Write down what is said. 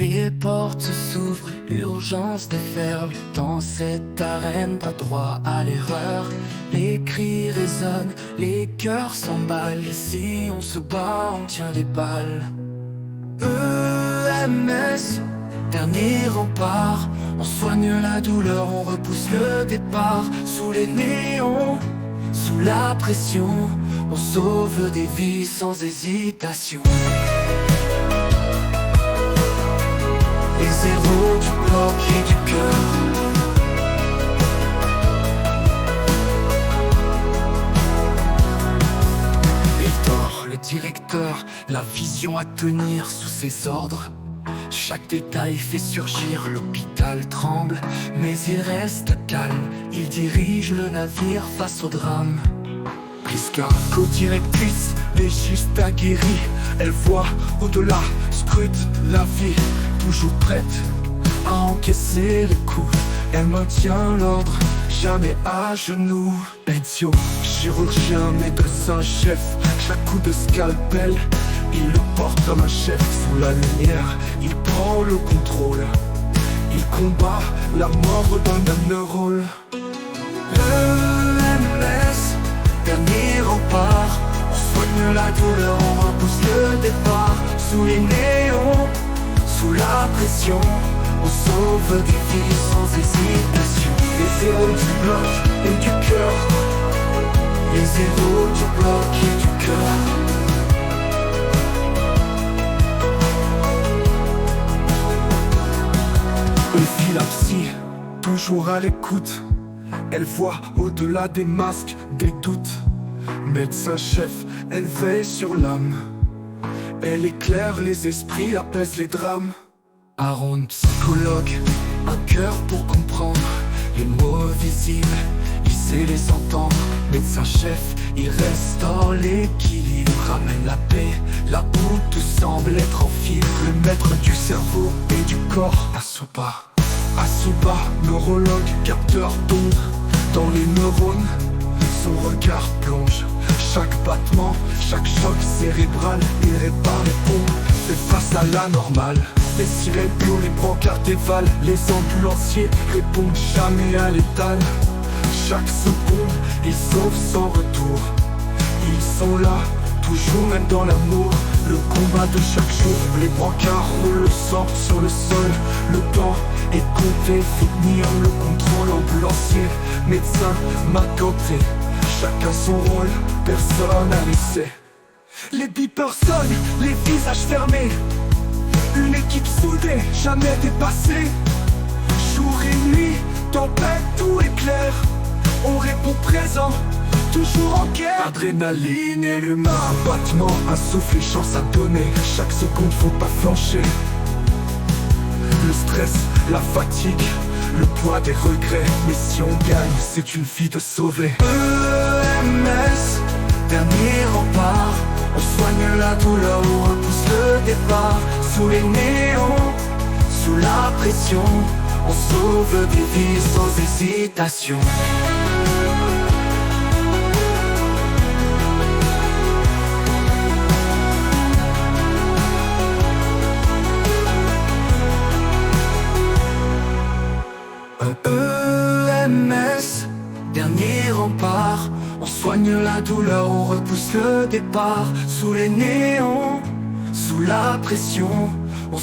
Les portes s'ouvrent, l'urgence déferle. Dans cette arène, pas droit à l'erreur. Les cris résonnent, les cœurs s'emballent. Si on se bat, on tient les balles. EMS, dernier rempart. On soigne la douleur, on repousse le départ. Sous les néons, sous la pression, on sauve des vies sans hésitation. Les héros du bloc et du cœur. Hector, le directeur, la vision à tenir sous ses ordres. Chaque détail fait surgir, l'hôpital tremble, mais il reste calme, il dirige le navire face au drame. Priska, co-directrice, légiste aguerrie, elle voit au-delà, scrute la vie, toujours prête à encaisser les coups. Elle maintient l'ordre, jamais à genoux. Ezio, chirurgien, médecin-chef, chaque coup de scalpel, il le porte comme un chef. Sous la lumière, il prend le contrôle, il combat la mort d'un un rôle. EMS, dernier rempart, on soigne la douleur, on repousse le départ. Sous les néons, sous la pression, on sauve des vies sans hésitation. Les héros du bloc et du cœur. Les héros du bloc et du cœur. La psy, toujours à l'écoute, elle voit au-delà des masques, des doutes. Médecin-chef, elle veille sur l'âme, elle éclaire les esprits, apaise les drames. Aaron, psychologue, un cœur pour comprendre les mots visibles, il sait les entendre. Médecin-chef, il restaure l'équilibre, ramène la paix là où tout semble être en fil. Le maître du cerveau et du corps, Asuba, neurologue, capteur d'ondes. Dans les neurones, son regard plonge. Chaque battement, chaque choc cérébral, il répare les pompes, fait face à l'anormal. Les sirènes hurlent, les brancards dévalent. Les ambulanciers répondent jamais à l'étal. Chaque seconde, ils sauvent sans retour. Ils sont là, toujours même dans l'amour. Le combat de chaque jour, les brancards roulent le sang sur le sol. Le temps est compté, finir le contrôle. Ambulancier, médecin, maganté, chacun son rôle, personne à laisser. Les beepers sonnent, les visages fermés. Une équipe soudée, jamais dépassée. Jour et nuit, tempête, tout est clair. On répond présent, toujours en guerre. Adrénaline et l'humain, un battement, un souffle et chance à donner. Chaque seconde, faut pas flancher. Le stress, la fatigue, le poids des regrets. Mais si on gagne, c'est une vie de sauver. EMS, dernier rempart, on soigne la douleur, on repousse le départ. Sous les néons, sous la pression, on sauve des vies sans hésitation. EMS, dernier rempart, on soigne la douleur, on repousse le départ. Sous les néons, sous la pression, on